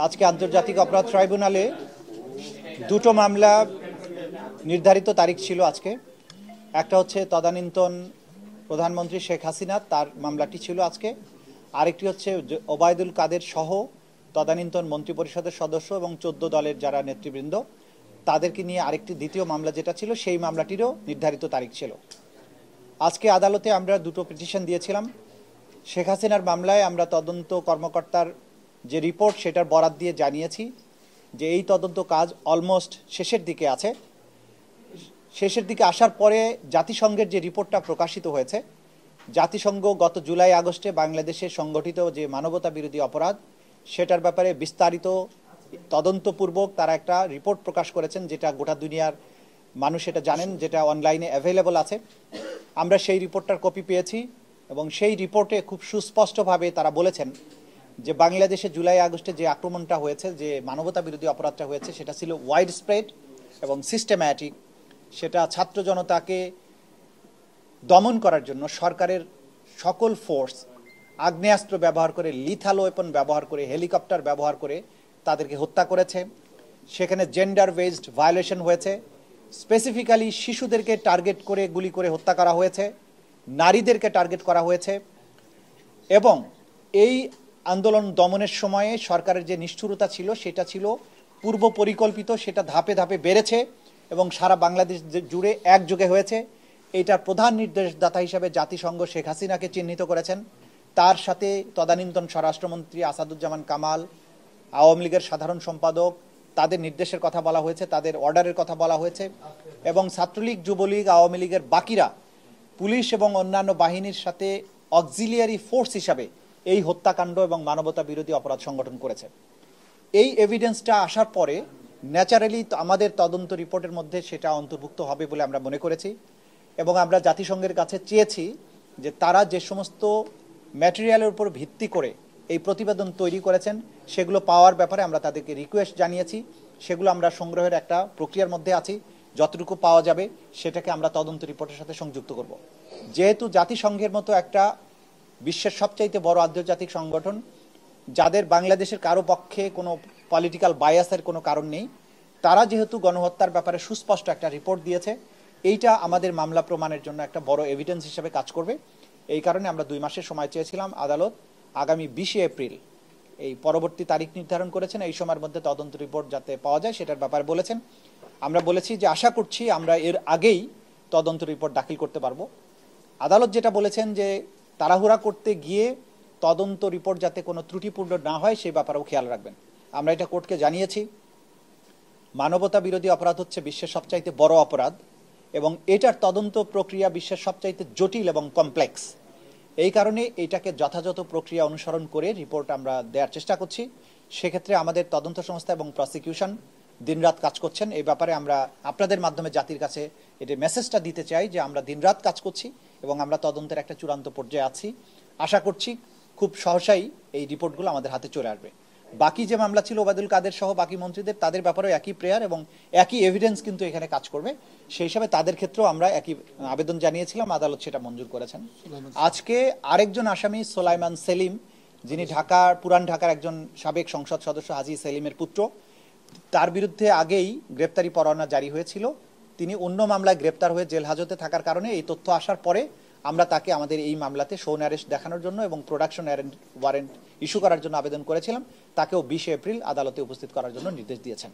আজকে আন্তর্জাতিক অপরাধ ট্রাইব্যুনালে দুটো মামলা নির্ধারিত তারিখ ছিল আজকে। একটা হচ্ছে তদানীন্তন প্রধানমন্ত্রী শেখ হাসিনা, তার মামলাটি ছিল আজকে। আরেকটি হচ্ছে ওবায়দুল কাদের সহ তদানীন্তন মন্ত্রিপরিষদের সদস্য এবং 14 দলের যারা নেতৃবৃন্দ তাদেরকে নিয়ে আরেকটি দ্বিতীয় মামলা যেটা ছিল, সেই মামলাটিরও নির্ধারিত তারিখ ছিল। আজকে আদালতে আমরা দুটো পিটিশন দিয়েছিলাম। শেখ হাসিনার মামলায় আমরা তদন্ত কর্মকর্তার যে রিপোর্ট সেটার বরাত দিয়ে জানিয়েছি যে এই তদন্ত কাজ অলমোস্ট শেষের দিকে আছে। শেষের দিকে আসার পরে জাতিসংঘের যে রিপোর্টটা প্রকাশিত হয়েছে, জাতিসংঘ গত জুলাই আগস্টে বাংলাদেশে সংগঠিত যে মানবতা বিরোধী অপরাধ সেটার ব্যাপারে বিস্তারিত তদন্তপূর্বক তারা একটা রিপোর্ট প্রকাশ করেছেন, যেটা গোটা দুনিয়ার মানুষ এটা জানেন, যেটা অনলাইনে অ্যাভেলেবল আছে। আমরা সেই রিপোর্টটার কপি পেয়েছি এবং সেই রিপোর্টে খুব সুস্পষ্টভাবে তারা বলেছেন যে বাংলাদেশে জুলাই আগস্টে যে আক্রমণটা হয়েছে, যে মানবতা বিরোধী অপরাধটা হয়েছে, সেটা ছিল ওয়াইড স্প্রেড এবং সিস্টেম্যাটিক। সেটা ছাত্র জনতাকে দমন করার জন্য সরকারের সকল ফোর্স আগ্নেয়াস্ত্র ব্যবহার করে, লিথাল ওয়েপন ব্যবহার করে, হেলিকপ্টার ব্যবহার করে তাদেরকে হত্যা করেছে। সেখানে জেন্ডার বেসড ভায়োলেশন হয়েছে, স্পেসিফিক্যালি শিশুদেরকে টার্গেট করে গুলি করে হত্যা করা হয়েছে, নারীদেরকে টার্গেট করা হয়েছে। এবং এই আন্দোলন দমনের সময়ে সরকারের যে নিষ্ঠুরতা ছিল সেটা ছিল পূর্ব পরিকল্পিত, সেটা ধাপে ধাপে বেড়েছে এবং সারা বাংলাদেশ জুড়ে একযোগে হয়েছে। এইটার প্রধান নির্দেশদাতা হিসাবে জাতিসংঘ শেখ হাসিনাকে চিহ্নিত করেছেন। তার সাথে তদানীন্তন স্বরাষ্ট্রমন্ত্রী আসাদুজ্জামান কামাল, আওয়ামী লীগের সাধারণ সম্পাদক, তাদের নির্দেশের কথা বলা হয়েছে, তাদের অর্ডারের কথা বলা হয়েছে। এবং ছাত্রলীগ, যুবলীগ, আওয়ামী লীগের বাকিরা পুলিশ এবং অন্যান্য বাহিনীর সাথে অক্সিলিয়ারি ফোর্স হিসাবে এই হত্যাকাণ্ড এবং মানবতা বিরোধী অপরাধ সংগঠন করেছে। এই এভিডেন্সটা আসার পরে ন্যাচারালি আমাদের তদন্ত রিপোর্টের মধ্যে সেটা অন্তর্ভুক্ত হবে বলে আমরা মনে করেছি এবং আমরা জাতিসংঘের কাছে চেয়েছি যে তারা যে সমস্ত ম্যাটেরিয়ালের উপর ভিত্তি করে এই প্রতিবেদন তৈরি করেছেন সেগুলো পাওয়ার ব্যাপারে আমরা তাদেরকে রিকোয়েস্ট জানিয়েছি। সেগুলো আমরা সংগ্রহের একটা প্রক্রিয়ার মধ্যে আছি। যতটুকু পাওয়া যাবে সেটাকে আমরা তদন্ত রিপোর্টের সাথে সংযুক্ত করব। যেহেতু জাতিসংঘের মতো একটা বিশ্বের সবচাইতে বড় আন্তর্জাতিক সংগঠন, যাদের বাংলাদেশের কারো পক্ষে কোনো পলিটিক্যাল বায়াসের কোনো কারণ নেই, তারা যেহেতু গণহত্যার ব্যাপারে সুস্পষ্ট একটা রিপোর্ট দিয়েছে, এইটা আমাদের মামলা প্রমাণের জন্য একটা বড় এভিডেন্স হিসেবে কাজ করবে। এই কারণে আমরা 2 মাসের সময় চেয়েছিলাম। আদালত আগামী 20 এপ্রিল এই পরবর্তী তারিখ নির্ধারণ করেছেন। এই সময়ের মধ্যে তদন্ত রিপোর্ট যাতে পাওয়া যায় সেটার ব্যাপারে বলেছেন। আমরা বলেছি যে আশা করছি আমরা এর আগেই তদন্ত রিপোর্ট দাখিল করতে পারবো। আদালত যেটা বলেছেন যে তাড়াহুড়া করতে গিয়ে তদন্ত রিপোর্ট যাতে কোনো ত্রুটিপূর্ণ না হয় সেই ব্যাপারেও খেয়াল রাখবেন। আমরা এটা কোর্টকে জানিয়েছি। মানবতা বিরোধী অপরাধ হচ্ছে বিশ্বের সবচাইতে বড় অপরাধ এবং এটার তদন্ত প্রক্রিয়া বিশ্বের সবচাইতে জটিল এবং কমপ্লেক্স। এই কারণে এটাকে যথাযথ প্রক্রিয়া অনুসরণ করে রিপোর্ট আমরা দেওয়ার চেষ্টা করছি। সেক্ষেত্রে আমাদের তদন্ত সংস্থা এবং প্রসিকিউশন দিনরাত কাজ করছেন। এই ব্যাপারে আমরা আপনাদের মাধ্যমে জাতির কাছে এটা মেসেজটা দিতে চাই যে আমরা দিনরাত কাজ করছি এবং আমরা তদন্তের একটা চূড়ান্ত পর্যায়ে আছি। আশা করছি খুব সহসাই এই রিপোর্টগুলো আমাদের হাতে চলে আসবে। বাকি যে মামলা ছিল ওবায়দুল কাদের সহ বাকি মন্ত্রীদের, তাদের ব্যাপারেও একই প্রেয়ার এবং একই এভিডেন্স কিন্তু এখানে কাজ করবে। সেই হিসাবে তাদের ক্ষেত্রেও আমরা একই আবেদন জানিয়েছিলাম, আদালত সেটা মঞ্জুর করেছেন। আজকে আরেকজন আসামি সোলাইমান সেলিম, যিনি পুরান ঢাকার একজন সাবেক সংসদ সদস্য হাজী সেলিমের পুত্র, তার বিরুদ্ধে আগেই গ্রেপ্তারি পরোয়ানা জারি হয়েছিল। তিনি অন্য মামলায় গ্রেপ্তার হয়ে জেল হাজতে থাকার কারণে এই তথ্য আসার পরে আমরা তাকে আমাদের এই মামলাতে শোন অ্যারেস্ট দেখানোর জন্য এবং প্রোডাকশন ওয়ারেন্ট ইস্যু করার জন্য আবেদন করেছিলাম। তাকেও 20 এপ্রিল আদালতে উপস্থিত করার জন্য নির্দেশ দিয়েছেন।